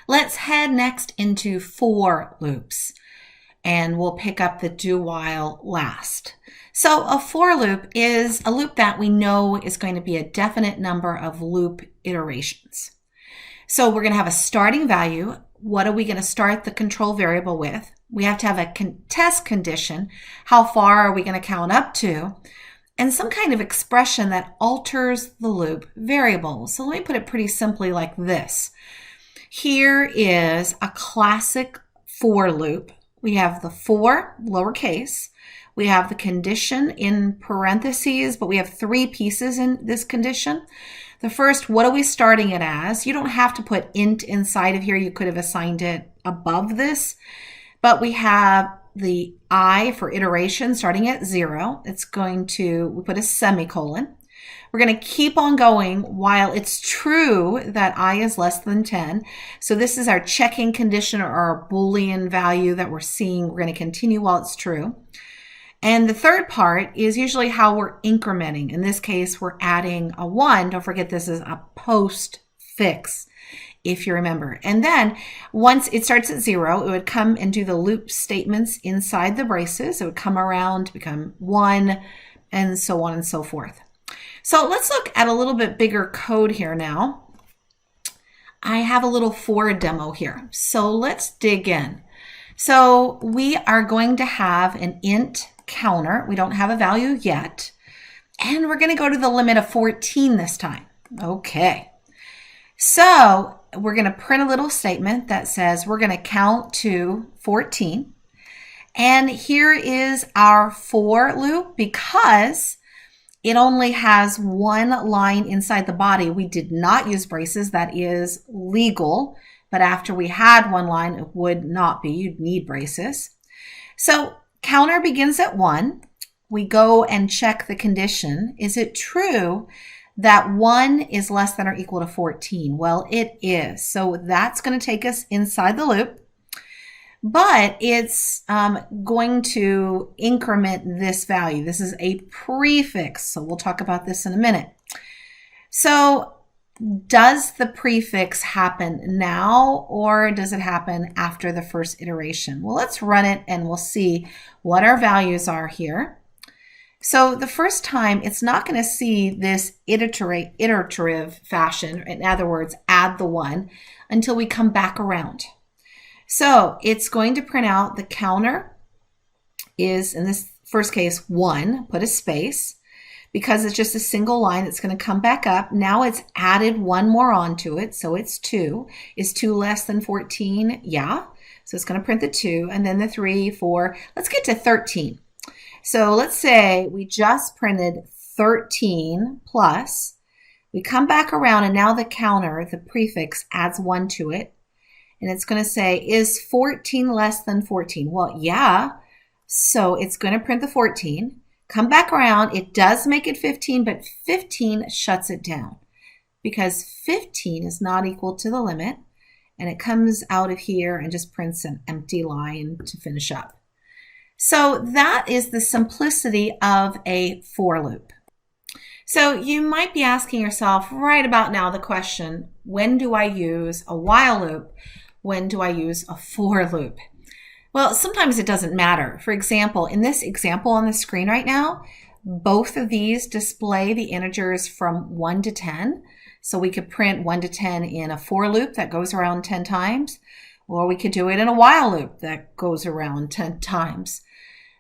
Let's head next into for loops, and we'll pick up the do while last. So a for loop is a loop that we know is going to be a definite number of loop iterations. So we're going to have a starting value. What are we going to start the control variable with? We have to have a test condition. How far are we going to count up to? And some kind of expression that alters the loop variable. So let me put it pretty simply like this. Here is a classic for loop. We have the for, lowercase. We have the condition in parentheses, but we have three pieces in this condition. The first, what are we starting it as? You don't have to put int inside of here. You could have assigned it above this, but we have the I for iteration starting at 0. We put a semicolon. We're going to keep on going while it's true that I is less than 10. So this is our checking condition or our Boolean value that we're seeing. We're going to continue while it's true. And the third part is usually how we're incrementing. In this case, we're adding a 1. Don't forget this is a postfix, if you remember. And then once it starts at 0, it would come and do the loop statements inside the braces. It would come around to become 1 and so on and so forth. So let's look at a little bit bigger code here now. I have a little for demo here. So let's dig in. So we are going to have an int counter. We don't have a value yet. And we're going to go to the limit of 14 this time. Okay. So we're going to print a little statement that says we're going to count to 14. And here is our for loop because it only has one line inside the body. We did not use braces. That is legal. But after we had one line, it would not be. You'd need braces. So counter begins at 1. We go and check the condition. Is it true that 1 is less than or equal to 14? Well, it is. So that's going to take us inside the loop. But it's going to increment this value. This is a prefix. So we'll talk about this in a minute. So does the prefix happen now or does it happen after the first iteration? Well, let's run it and we'll see what our values are here. So the first time, it's not going to see this iterative fashion, in other words, add the 1, until we come back around. So it's going to print out the counter is, in this first case, 1, put a space. Because it's just a single line, it's going to come back up. Now it's added 1 more onto it, so it's 2. Is 2 less than 14? Yeah. So it's going to print the 2, and then the 3, 4. Let's get to 13. So let's say we just printed 13 plus. We come back around, and now the counter, the prefix, adds 1 to it. And it's going to say, is 14 less than 14? Well, yeah. So it's going to print the 14. Come back around, it does make it 15, but 15 shuts it down because 15 is not equal to the limit, and it comes out of here and just prints an empty line to finish up. So that is the simplicity of a for loop. So you might be asking yourself right about now the question, when do I use a while loop? When do I use a for loop? Well, sometimes it doesn't matter. For example, in this example on the screen right now, both of these display the integers from 1 to 10. So we could print 1 to 10 in a for loop that goes around 10 times, or we could do it in a while loop that goes around 10 times.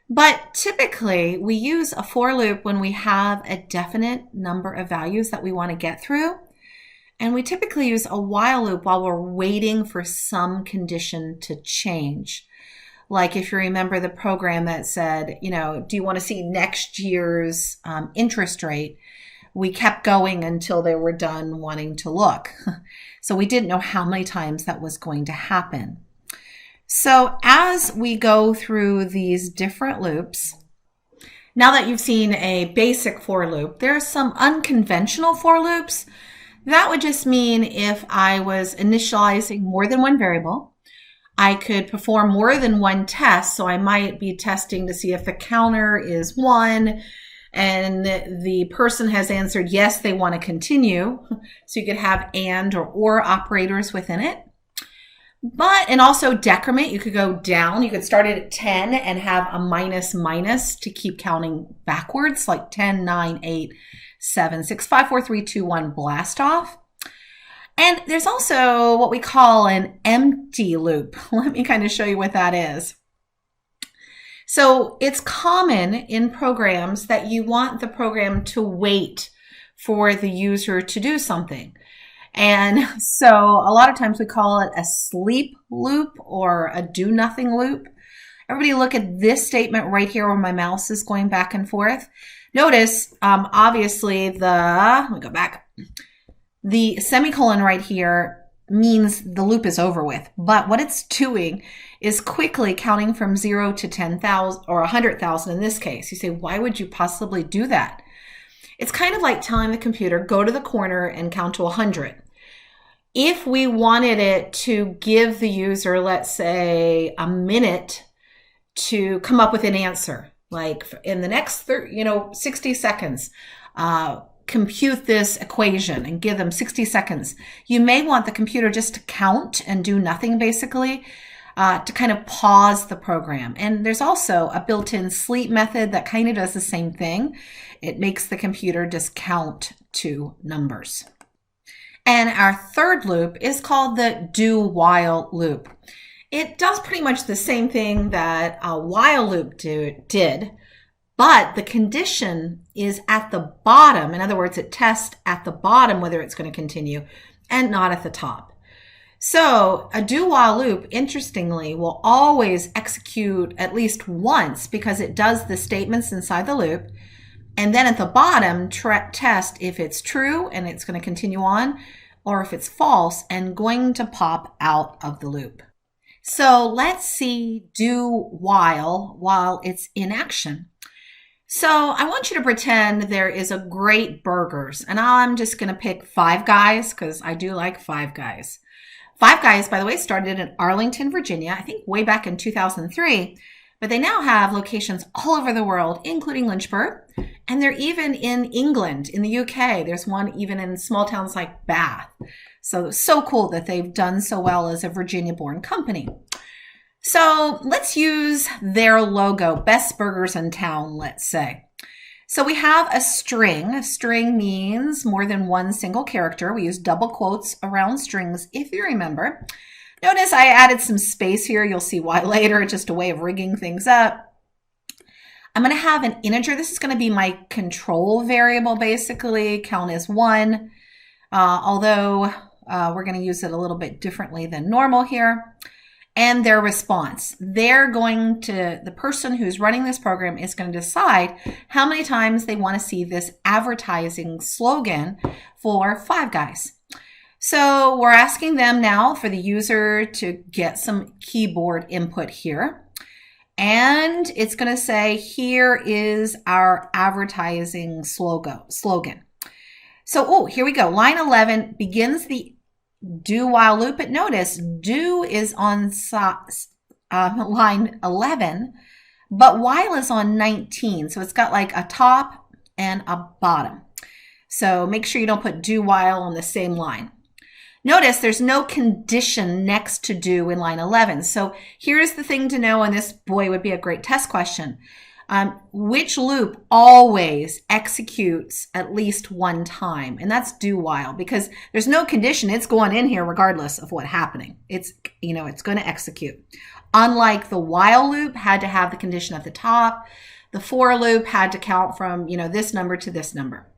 But typically, we use a for loop when we have a definite number of values that we want to get through. And we typically use a while loop while we're waiting for some condition to change. Like if you remember the program that said, do you want to see next year's interest rate? We kept going until they were done wanting to look. So we didn't know how many times that was going to happen. So as we go through these different loops, now that you've seen a basic for loop, there are some unconventional for loops. That would just mean if I was initializing more than one variable, I could perform more than one test. So I might be testing to see if the counter is 1 and the person has answered yes, they want to continue. So you could have and or operators within it. And also decrement, you could go down. You could start it at 10 and have a minus minus to keep counting backwards, like 10, 9, 8, 7, 6, 5, 4, 3, 2, 1, blast off. And there's also what we call an empty loop. Let me kind of show you what that is. So it's common in programs that you want the program to wait for the user to do something. And so a lot of times we call it a sleep loop or a do nothing loop. Everybody look at this statement right here where my mouse is going back and forth. Notice, obviously let me go back. The semicolon right here means the loop is over with. But what it's doing is quickly counting from 0 to 10,000 or 100,000 in this case. You say, why would you possibly do that? It's kind of like telling the computer, go to the corner and count to 100. If we wanted it to give the user, let's say, a minute to come up with an answer, like in the next 60 seconds, compute this equation and give them 60 seconds, you may want the computer just to count and do nothing, basically, to kind of pause the program. And there's also a built-in sleep method that kind of does the same thing. It makes the computer just count to numbers. And our third loop is called the do-while loop. It does pretty much the same thing that a while loop did, but the condition is at the bottom. In other words, it tests at the bottom whether it's going to continue and not at the top. So a do-while loop, interestingly, will always execute at least once because it does the statements inside the loop. And then at the bottom, test if it's true and it's going to continue on, or if it's false and going to pop out of the loop. So let's see do while it's in action. So I want you to pretend there is a great burgers, and I'm just going to pick Five Guys because I do like Five Guys. Five Guys, by the way, started in Arlington, Virginia, I think way back in 2003. But they now have locations all over the world, including Lynchburg. And they're even in England, in the UK. There's one even in small towns like Bath. So cool that they've done so well as a Virginia-born company. So let's use their logo, Best Burgers in Town, let's say. So we have a string. A string means more than one single character. We use double quotes around strings, if you remember. Notice I added some space here. You'll see why later. It's just a way of rigging things up. I'm going to have an integer. This is going to be my control variable, basically. Count as 1, although we're going to use it a little bit differently than normal here. And their response. The person who's running this program is going to decide how many times they want to see this advertising slogan for Five Guys. So we're asking them now for the user to get some keyboard input here. And it's going to say, here is our advertising slogan. So, here we go. Line 11 begins the do while loop. But notice do is on line 11, but while is on 19. So it's got like a top and a bottom. So make sure you don't put do while on the same line. Notice there's no condition next to do in line 11. So here's the thing to know, and this, boy, would be a great test question. Which loop always executes at least one time? And that's do while, because there's no condition. It's going in here regardless of what's happening. It's going to execute. Unlike the while loop had to have the condition at the top. The for loop had to count from, this number to this number.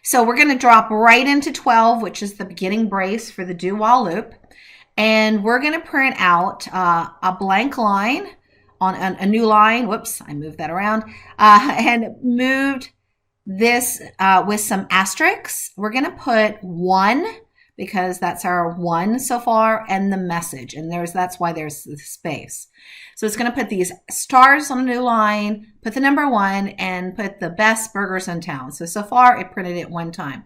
So we're going to drop right into 12, which is the beginning brace for the do while loop. And we're going to print out a blank line on a new line. Whoops, I moved that around. And moved this with some asterisks. We're going to put 1 because that's our 1 so far, and the message. And that's why there's the space. So it's going to put these stars on a new line, put the number 1, and put the best burgers in town. So far it printed it 1 time.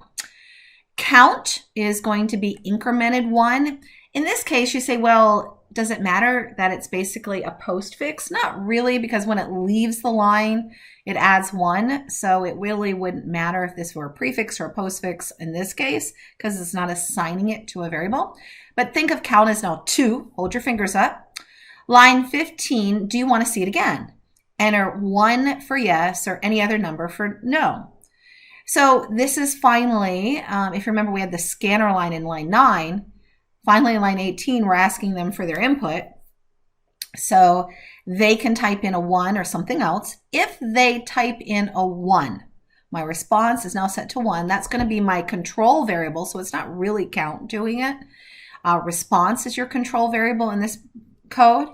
Count is going to be incremented 1. In this case, you say, well, does it matter that it's basically a postfix? Not really, because when it leaves the line, it adds 1. So it really wouldn't matter if this were a prefix or a postfix in this case, because it's not assigning it to a variable. But think of count as now 2. Hold your fingers up. Line 15, do you want to see it again? Enter 1 for yes or any other number for no. So this is finally, if you remember, we had the scanner line in line 9. Finally, in line 18, we're asking them for their input. So they can type in a 1 or something else. If they type in a 1, my response is now set to 1. That's going to be my control variable, so it's not really count doing it. Response is your control variable in this code.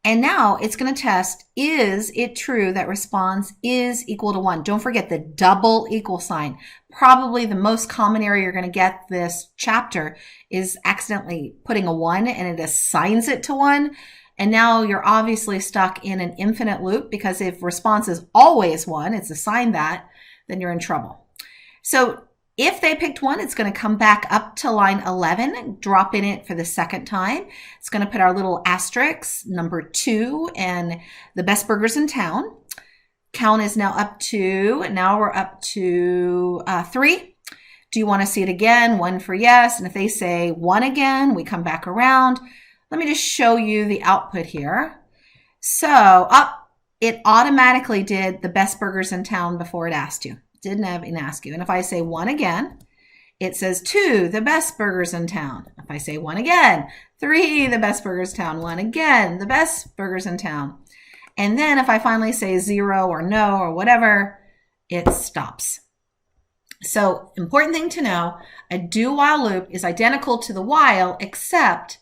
And now it's going to test, is it true that response is equal to 1? Don't forget the double equal sign. Probably the most common error you're going to get this chapter is accidentally putting a 1 and it assigns it to 1. And now you're obviously stuck in an infinite loop, because if response is always 1, it's assigned that, then you're in trouble. So if they picked 1, it's going to come back up to line 11, drop in it for the second time. It's going to put our little asterisk, number 2, and the best burgers in town. Count is now up to, now we're up to 3. Do you want to see it again? 1 for yes. And if they say 1 again, we come back around. Let me just show you the output here. So it automatically did the best burgers in town before it asked you. Didn't even ask you. And if I say 1 again, it says 2, the best burgers in town. If I say 1 again, 3, the best burgers in town. 1 again, the best burgers in town. And then if I finally say 0 or no or whatever, it stops. So important thing to know, a do while loop is identical to the while, except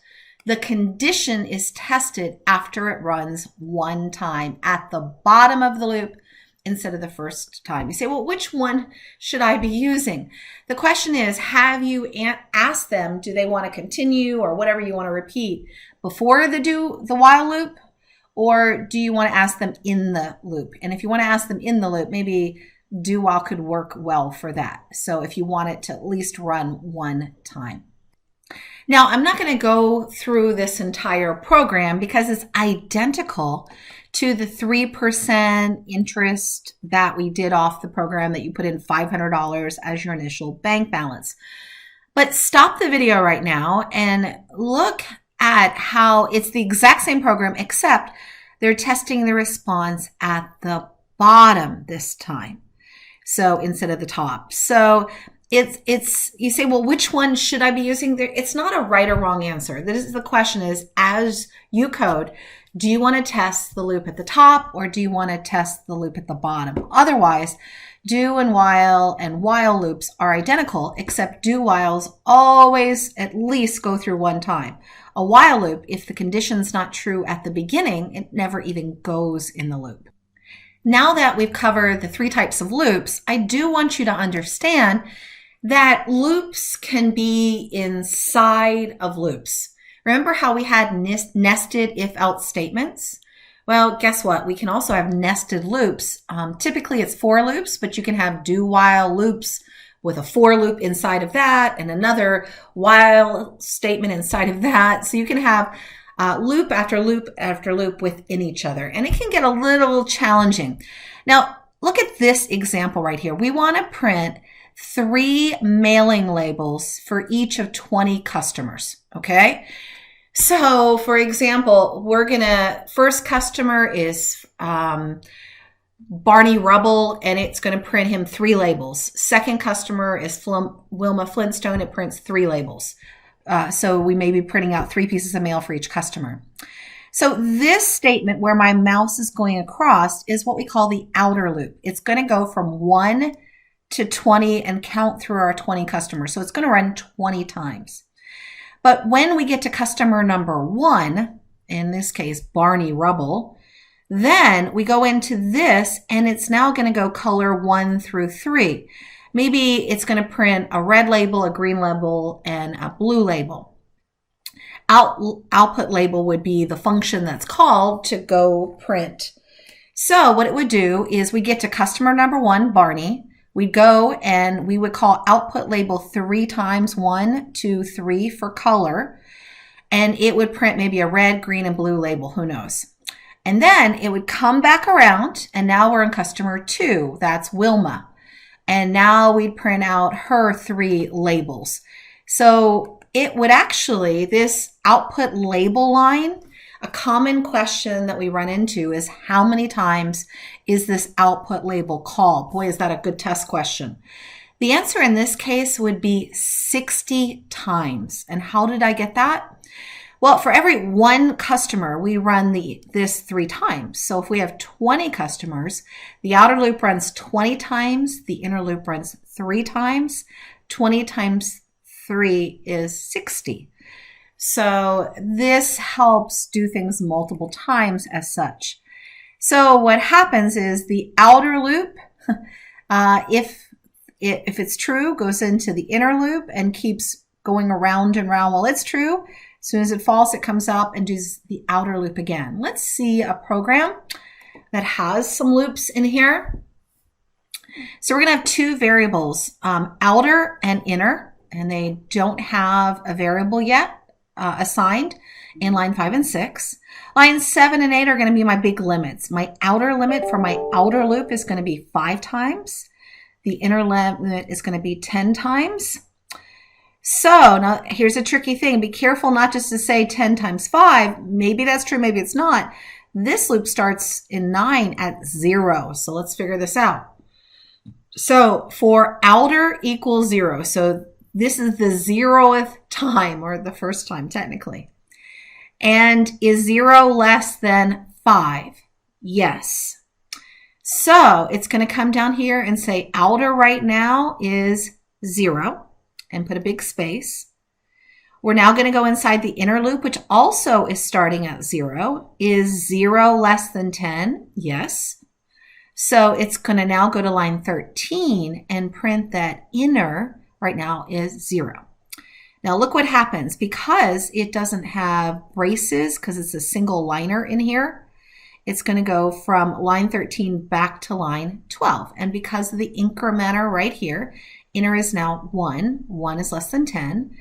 the condition is tested after it runs 1 time at the bottom of the loop instead of the first time. You say, well, which one should I be using? The question is, have you asked them, do they want to continue or whatever you want to repeat before the while loop? Or do you want to ask them in the loop? And if you want to ask them in the loop, maybe do while could work well for that. So if you want it to at least run 1 time. Now, I'm not going to go through this entire program because it's identical to the 3% interest that we did off the program that you put in $500 as your initial bank balance. But stop the video right now and look at how it's the exact same program, except they're testing the response at the bottom this time. So instead of the top. So it's you say, well, which one should I be using there? It's not a right or wrong answer. The question is, as you code, do you want to test the loop at the top or do you want to test the loop at the bottom? Otherwise, do and while loops are identical, except do whiles always at least go through 1 time. A while loop, if the condition's not true at the beginning, it never even goes in the loop. Now that we've covered the 3 types of loops, I do want you to understand that loops can be inside of loops. Remember how we had nested if-else statements? Well, guess what? We can also have nested loops. Typically it's for loops, but you can have do-while loops with a for loop inside of that and another while statement inside of that. So you can have loop after loop after loop within each other, and it can get a little challenging. Now, look at this example right here. We want to print 3 mailing labels for each of 20 customers, okay? So, for example, first customer is Barney Rubble, and it's going to print him 3 labels. Second customer is Wilma Flintstone. It prints 3 labels. So we may be printing out 3 pieces of mail for each customer. So this statement where my mouse is going across is what we call the outer loop. It's going to go from 1 to 20 and count through our 20 customers. So it's going to run 20 times. But when we get to customer number 1, in this case, Barney Rubble, then we go into this and it's now going to go color 1 through 3. Maybe it's going to print a red label, a green label, and a blue label. Output label would be the function that's called to go print. So what it would do is we get to customer number 1, Barney. We'd go and we would call output label 3 times, 1, 2, 3 for color. And it would print maybe a red, green, and blue label. Who knows? And then it would come back around, and now we're in customer 2. That's Wilma. And now we'd print out her 3 labels. So it would actually, this output label line, a common question that we run into is how many times is this output label called? Boy, is that a good test question. The answer in this case would be 60 times. And how did I get that? Well, for every one customer, we run this 3 times. So if we have 20 customers, the outer loop runs 20 times, the inner loop runs 3 times. 20 times 3 is 60. So this helps do things multiple times as such. So what happens is the outer loop, if it's true, goes into the inner loop and keeps going around and around while it's true. As soon as it falls, it comes up and does the outer loop again. Let's see a program that has some loops in here. So we're going to have 2 variables, outer and inner, and they don't have a variable yet assigned in line 5 and 6. Lines 7 and 8 are going to be my big limits. My outer limit for my outer loop is going to be 5 times. The inner limit is going to be 10 times. So now here's a tricky thing. Be careful not just to say 10 times 5. Maybe that's true, maybe it's not. This loop starts in 9 at 0. So let's figure this out. So for outer equals 0, so this is the 0th time, or the first time technically. And is 0 less than 5? Yes. So it's going to come down here and say outer right now is 0. And put a big space. We're now going to go inside the inner loop, which also is starting at 0. Is 0 less than 10? Yes. So it's going to now go to line 13 and print that inner right now is 0. Now look what happens. Because it doesn't have braces, because it's a single liner in here, it's going to go from line 13 back to line 12. And because of the incrementer right here, inner is now 1. 1 is less than 10.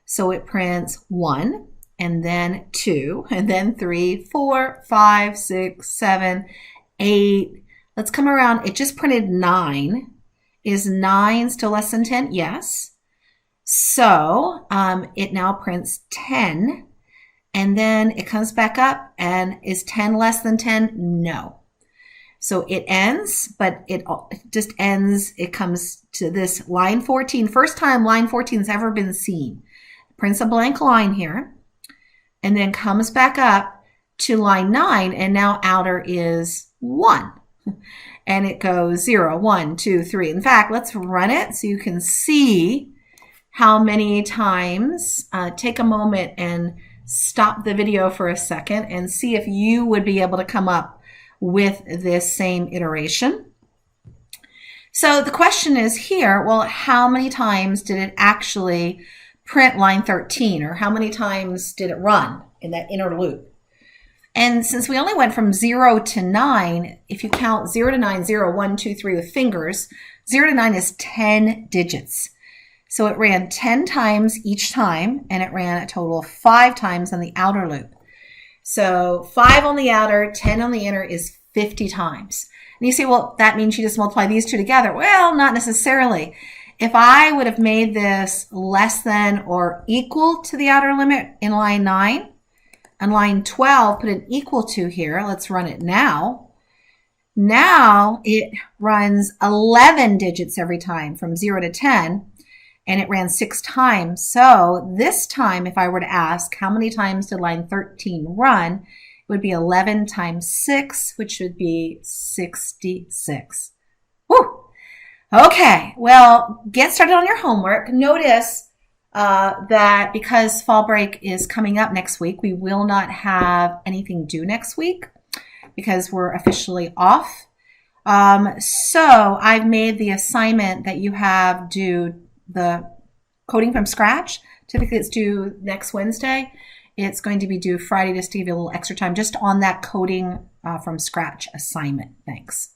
So it prints 1, and then 2, and then 3, 4, 5, 6, 7, 8. Let's come around. It just printed 9. Is 9 still less than 10? Yes. So it now prints 10. And then it comes back up, and is 10 less than 10? No. So it ends, but it just ends. It comes to this line 14. First time line 14 has ever been seen. It prints a blank line here, and then comes back up to line 9, and now outer is 1. And it goes 0, 1, 2, 3. In fact, let's run it so you can see how many times. Take a moment and stop the video for a second and see if you would be able to come up with this same iteration. So the question is here, well, how many times did it actually print line 13, or how many times did it run in that inner loop? And since we only went from 0 to 9, if you count 0 to 9, 0, 1, 2, 3 with fingers, 0 to 9 is 10 digits. So it ran 10 times each time, and it ran a total of 5 times on the outer loop. So 5 on the outer, 10 on the inner is 50 times. And you say, well, that means you just multiply these two together. Well, not necessarily. If I would have made this less than or equal to the outer limit in line 9, on line 12, put an equal to here. Let's run it now. Now it runs 11 digits every time from 0 to 10. And it ran 6 times. So this time, if I were to ask how many times did line 13 run, it would be 11 times 6, which would be 66. Woo! Okay, well, get started on your homework. Notice that because fall break is coming up next week, we will not have anything due next week because we're officially off. So I've made the assignment that you have due the coding from scratch. Typically it's due next Wednesday. It's going to be due Friday just to give you a little extra time just on that coding from scratch assignment. Thanks.